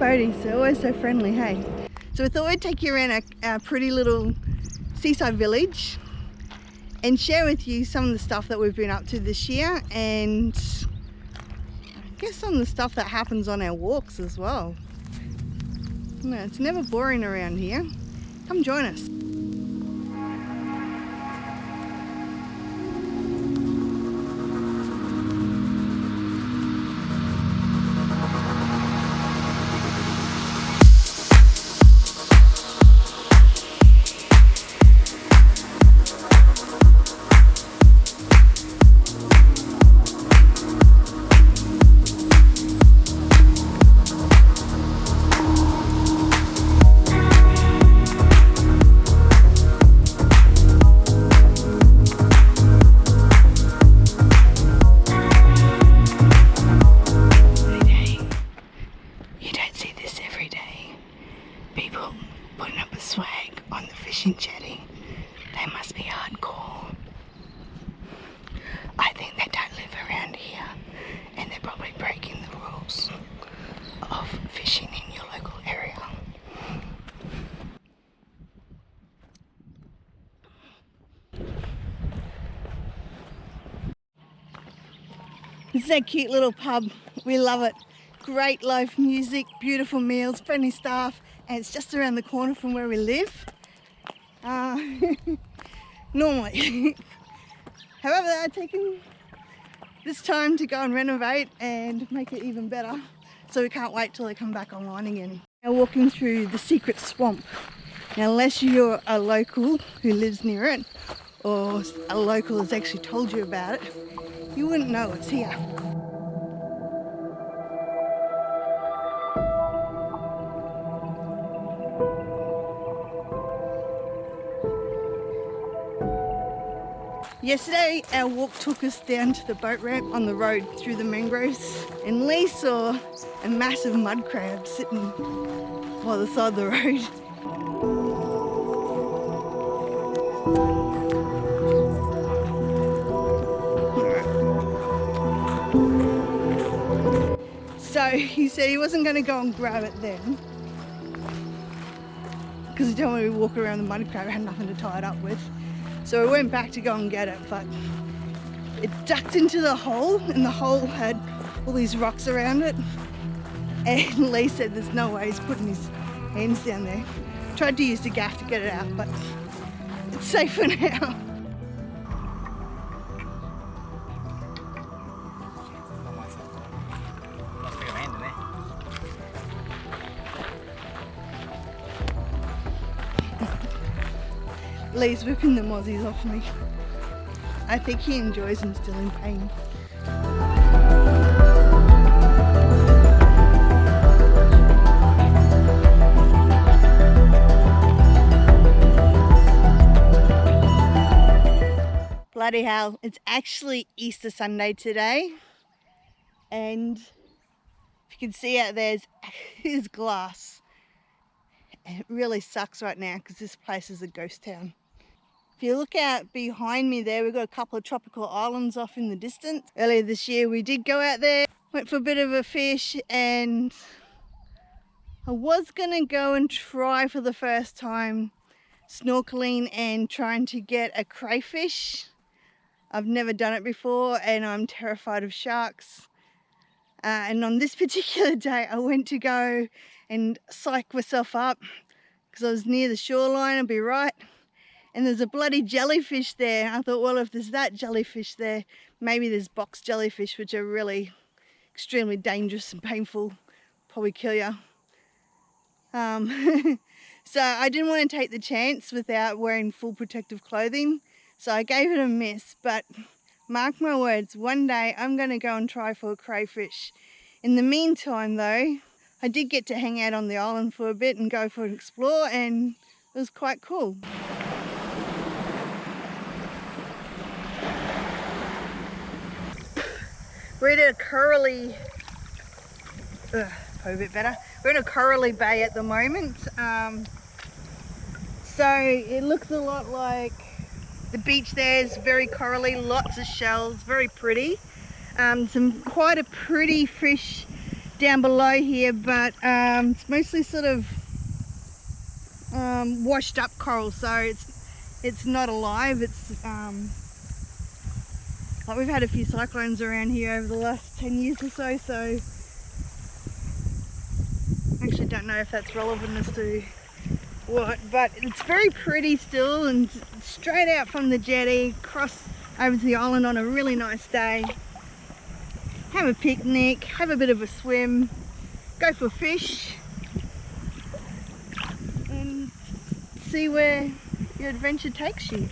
Boaties, they're always so friendly, hey? So we thought we'd take you around our pretty little seaside village and share with you some of the stuff that we've been up to this year, and I guess some of the stuff that happens on our walks as well. No, it's never boring around here. Come join us. Jetty. They must be hardcore. I think they don't live around here, and they're probably breaking the rules of fishing in your local area. This is a cute little pub. We love it. Great live music, beautiful meals, friendly staff, and it's just around the corner from where we live. Normally. However, they're taking this time to go and renovate and make it even better, so we can't wait till they come back online again. Now walking through the secret swamp. Now unless you're a local who lives near it, or a local has actually told you about it, you wouldn't know it's here. Yesterday our walk took us down to the boat ramp on the road through the mangroves, and Lee saw a massive mud crab sitting by the side of the road. So he said he wasn't going to go and grab it then, because he didn't want to walk around the mud crab, it had nothing to tie it up with. So we went back to go and get it, but it ducked into the hole, and the hole had all these rocks around it. And Lee said there's no way he's putting his hands down there. Tried to use the gaff to get it out, but it's safe for now. Lee's whipping the mozzies off me. I think he enjoys them still in pain. Bloody hell, it's actually Easter Sunday today, and if you can see out there's glass. It really sucks right now because this place is a ghost town. If you look out behind me there, we've got a couple of tropical islands off in the distance. Earlier this year we did go out there, went for a bit of a fish, and I was going to go and try for the first time snorkeling and trying to get a crayfish. I've never done it before and I'm terrified of sharks. And on this particular day I went to go and psych myself up because I was near the shoreline, I'd be right. And there's a bloody jellyfish there. I thought, well, if there's that jellyfish there, maybe there's box jellyfish, which are really extremely dangerous and painful, probably kill you. So I didn't want to take the chance without wearing full protective clothing, so I gave it a miss. But mark my words, one day I'm going to go and try for a crayfish. In the meantime though, I did get to hang out on the island for a bit and go for an explore, and it was quite cool. We're at a corally, probably a bit better. We're in a corally bay at the moment. So it looks a lot like the beach there is very corally, lots of shells, very pretty. Quite a pretty fish down below here, but it's mostly sort of washed up coral, so it's not alive. It's like we've had a few cyclones around here over the last 10 years or so, so I actually don't know if that's relevant as to what, but it's very pretty still, and straight out from the jetty, cross over to the island on a really nice day, have a picnic, have a bit of a swim, go for fish, and see where your adventure takes you.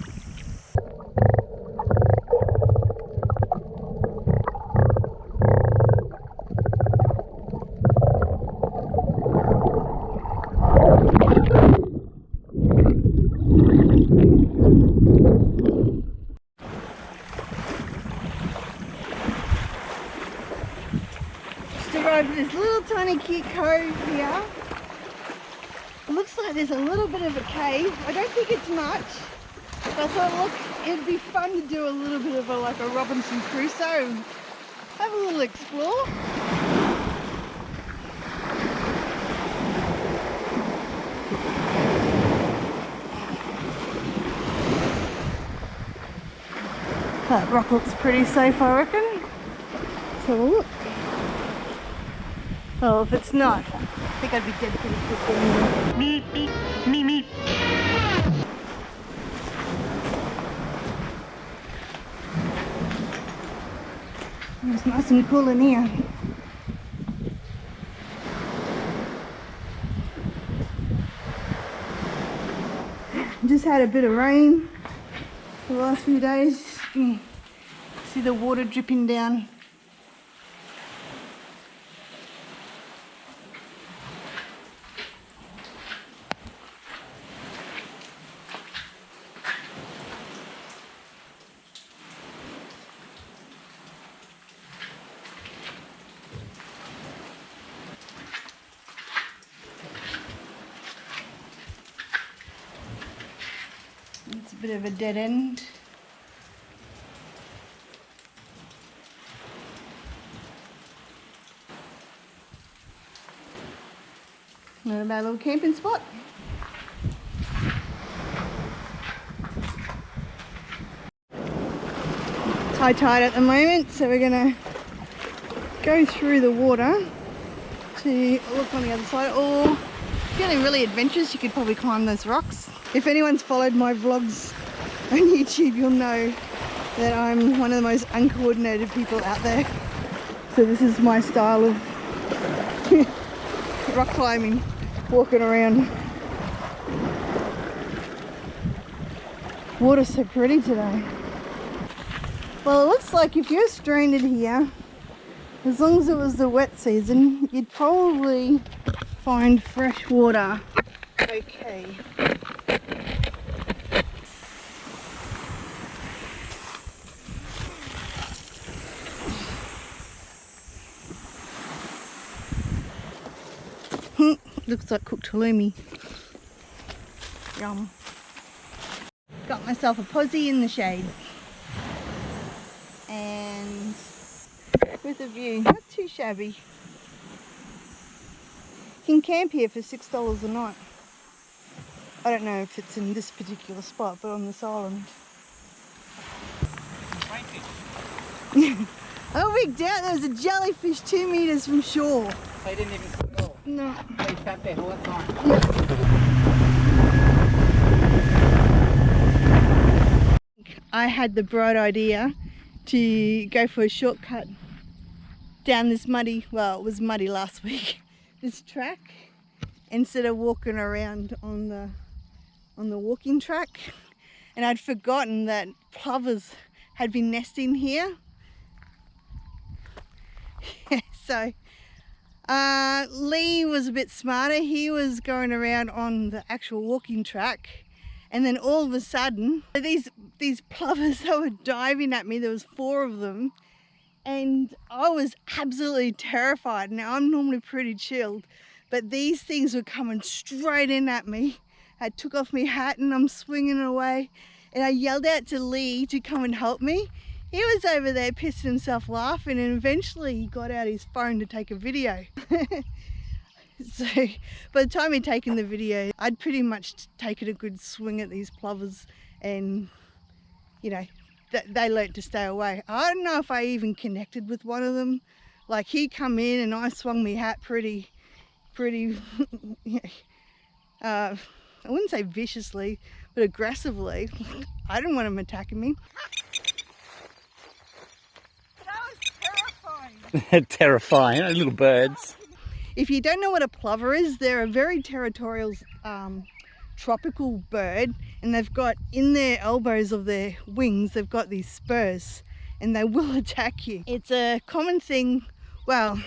Arrived at this little tiny cute cove here. It looks like there's a little bit of a cave. I don't think it's much, but I thought, look, it'd be fun to do a little bit of like a Robinson Crusoe, have a little explore. That rock looks pretty safe, I reckon. Let's have a look. Oh, if it's not, I think I'd be dead pretty quick. Meep, meep, meep, meep. It's nice and cool in here. Just had a bit of rain the last few days. See the water dripping down. It's a bit of a dead end. Not a bad little camping spot. It's high tide at the moment, so we're gonna go through the water to look on the other side. Or feeling really adventurous, you could probably climb those rocks. If anyone's followed my vlogs on YouTube, you'll know that I'm one of the most uncoordinated people out there. So this is my style of rock climbing, walking around. Water's so pretty today. Well, it looks like if you're stranded here, as long as it was the wet season, you'd probably find fresh water okay. Looks like cooked halloumi. Yum. Got myself a posie in the shade. And with a view, not too shabby. You can camp here for $6 a night. I don't know if it's in this particular spot, but on this island. A week down, there was a jellyfish 2 meters from shore. They didn't even go. No. They sat there all the time. Yep. I had the bright idea to go for a shortcut down this muddy, well, it was muddy last week, this track, instead of walking around on the walking track. And I'd forgotten that plovers had been nesting here. So Lee was a bit smarter. He was going around on the actual walking track, and then all of a sudden these plovers, they were diving at me. There was 4 of them, and I was absolutely terrified. Now I'm normally pretty chilled, but these things were coming straight in at me. I took off my hat and I'm swinging away, and I yelled out to Lee to come and help me. He was over there pissing himself laughing, and eventually he got out his phone to take a video. So by the time he'd taken the video, I'd pretty much taken a good swing at these plovers, and you know, they learnt to stay away. I don't know if I even connected with one of them. Like, he come in and I swung my hat pretty I wouldn't say viciously, but aggressively. I didn't want him attacking me. Terrifying, little birds. If you don't know what a plover is, they're a very territorial tropical bird, and they've got in their elbows of their wings, they've got these spurs, and they will attack you. It's a common thing. Well,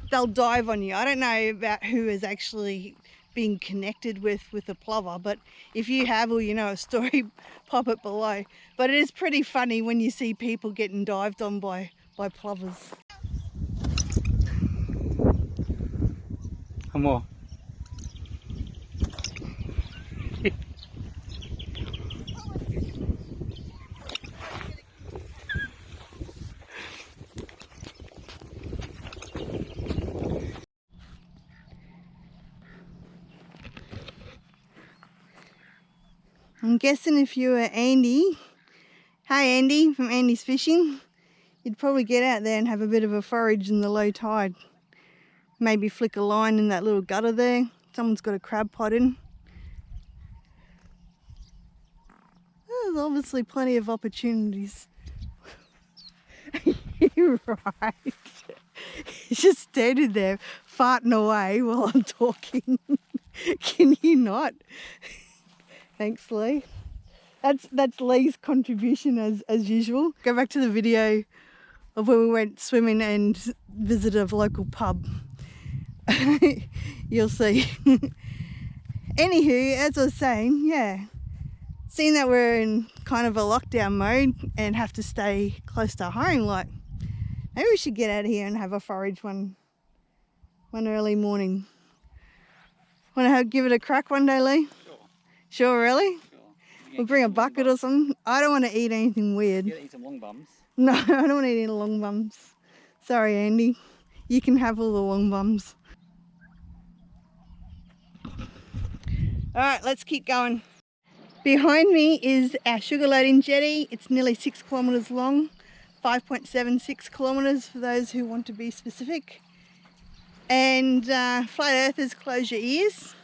they'll dive on you. I don't know about who is actually being connected with a plover, but if you have, or you know a story, pop it below. But it is pretty funny when you see people getting dived on by plovers. One more. I'm guessing if you were Andy, hi Andy from Andy's Fishing, you'd probably get out there and have a bit of a forage in the low tide. Maybe flick a line in that little gutter there. Someone's got a crab pot in. There's obviously plenty of opportunities. You're right. He's just standing there farting away while I'm talking. Can you not? Thanks, Lee. That's Lee's contribution as usual. Go back to the video of when we went swimming and visited a local pub. You'll see. Anywho, as I was saying, yeah, seeing that we're in kind of a lockdown mode and have to stay close to home, like, maybe we should get out of here and have a forage one early morning. Want to give it a crack one day, Lee? Sure, really? Sure. We'll bring a bucket or something. I don't want to eat anything weird. You gotta eat some long bums. No, I don't want to eat any long bums. Sorry, Andy. You can have all the long bums. Alright, let's keep going. Behind me is our sugar loading jetty. It's nearly 6 kilometres long, 5.76 kilometres for those who want to be specific. And flat earthers, close your ears,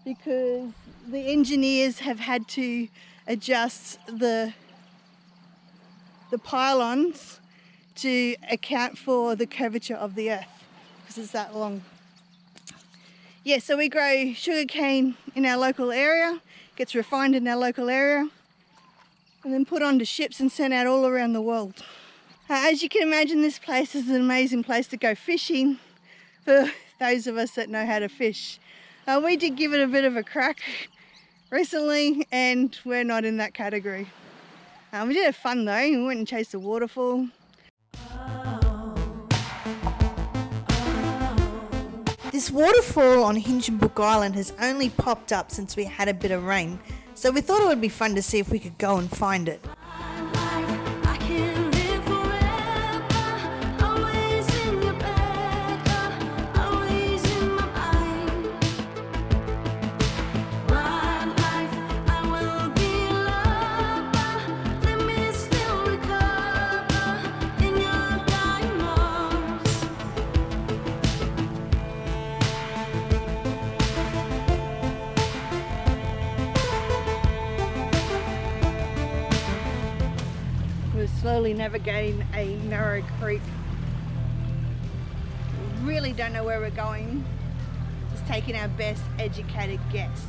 because the engineers have had to adjust the pylons to account for the curvature of the earth, because it's that long. Yeah, so we grow sugarcane in our local area, gets refined in our local area, and then put onto ships and sent out all around the world. As you can imagine, this place is an amazing place to go fishing for those of us that know how to fish. We did give it a bit of a crack recently, and we're not in that category. We did have fun though. We went and chased a waterfall. This waterfall on Hinchinbrook Island has only popped up since we had a bit of rain, so we thought it would be fun to see if we could go and find it. Slowly navigating a narrow creek. Really don't know where we're going. Just taking our best educated guess.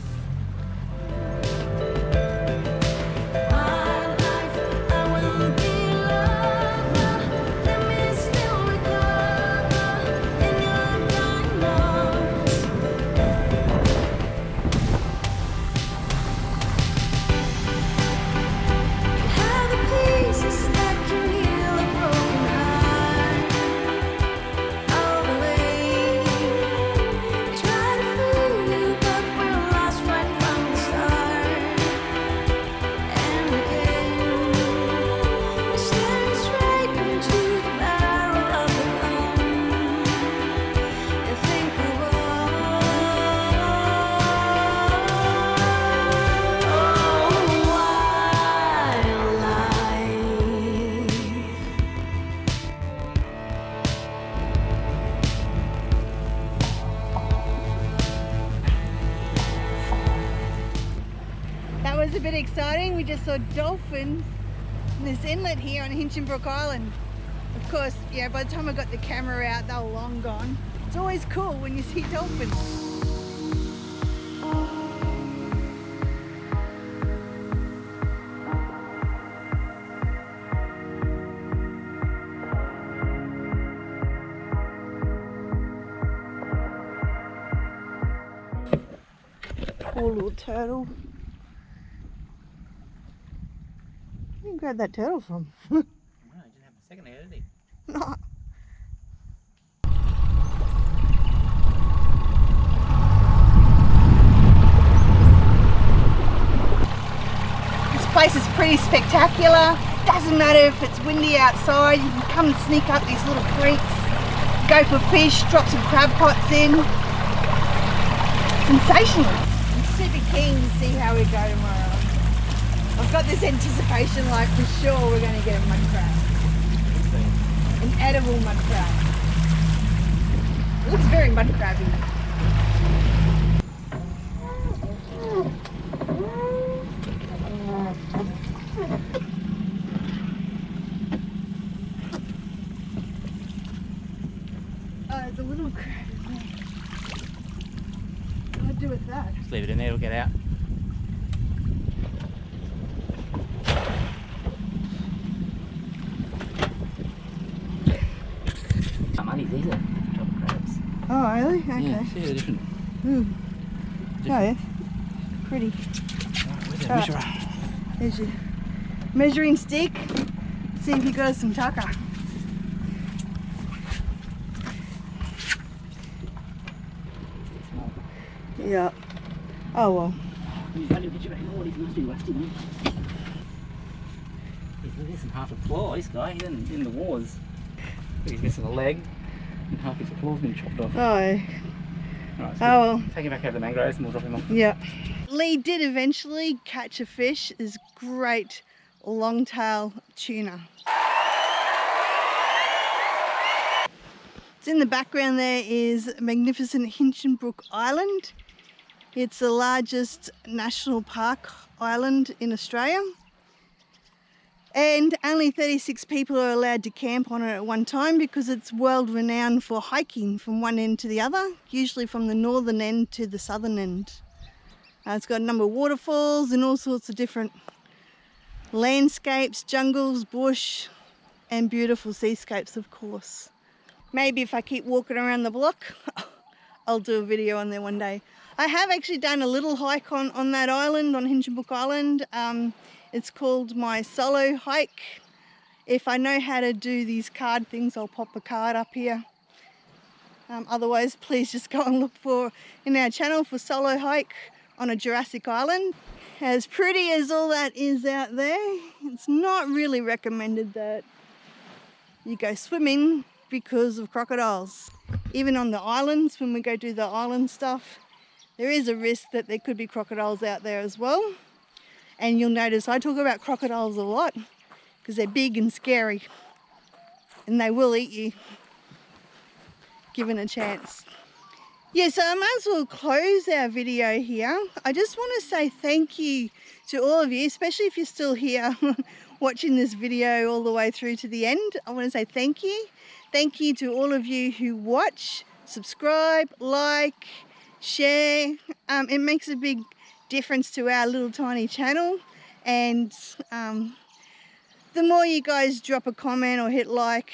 That was a bit exciting. We just saw dolphins in this inlet here on Hinchinbrook Island. Of course, yeah, by the time I got the camera out, they were long gone. It's always cool when you see dolphins. Poor little turtle. Where did you grab that turtle from? No, he didn't have a second there, did he? No. This place is pretty spectacular. Doesn't matter if it's windy outside, you can come and sneak up these little creeks, go for fish, drop some crab pots in. Sensational. I'm super keen to see how we go tomorrow. I've got this anticipation like for sure we're going to get a mud crab. An edible mud crab. It looks very mud crabby. Oh, there's a little crab in there. What do I do with that? Just leave it in there, it'll get out. These are top crabs. Oh, really? Okay. Yeah, see they're different. Ooh. Oh, yeah. Pretty. Where's Right. measurer? There's your measuring stick. See if you got us some tucker. Yeah. Oh well. He's must be rusty. He's missing half a claw, this guy. He's in the wars. He's missing a leg. And half his claw's been chopped off. Oh. Right, Oh well. take him back over the mangroves and we'll drop him off. Yeah. Lee did eventually catch a fish. This great longtail tuna. In the background there is magnificent Hinchinbrook Island. It's the largest national park island in Australia. And only 36 people are allowed to camp on it at one time because it's world renowned for hiking from one end to the other, usually from the northern end to the southern end. It's got a number of waterfalls and all sorts of different landscapes, jungles, bush, and beautiful seascapes, of course. Maybe if I keep walking around the block, I'll do a video on there one day. I have actually done a little hike on that island, on Hinchinbrook Island. It's called my solo hike. If I know how to do these card things, I'll pop a card up here. Otherwise, please just go and look for in our channel for solo hike on a Jurassic island. As pretty as all that is out there, it's not really recommended that you go swimming because of crocodiles. Even on the islands, when we go do the island stuff, there is a risk that there could be crocodiles out there as well. And you'll notice I talk about crocodiles a lot because they're big and scary and they will eat you given a chance. Yeah, so I might as well close our video here. I just want to say thank you to all of you, especially if you're still here watching this video all the way through to the end. I want to say thank you. Thank you to all of you who watch, subscribe, like, share. It makes a big difference to our little tiny channel, and the more you guys drop a comment or hit like,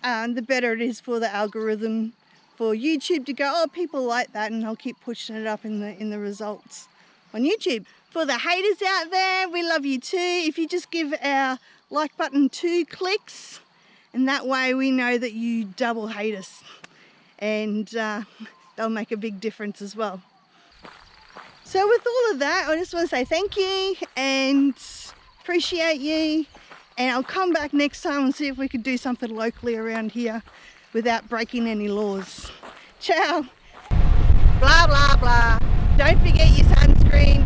the better it is for the algorithm for YouTube to go, oh, people like that, and I'll keep pushing it up in the results on YouTube. For the haters out there, we love you too. If you just give our like button 2 clicks, and that way we know that you double hate us, and they'll make a big difference as well. So with all of that, I just want to say thank you and appreciate you, and I'll come back next time and see if we could do something locally around here without breaking any laws. Ciao. Blah blah blah. Don't forget your sunscreen.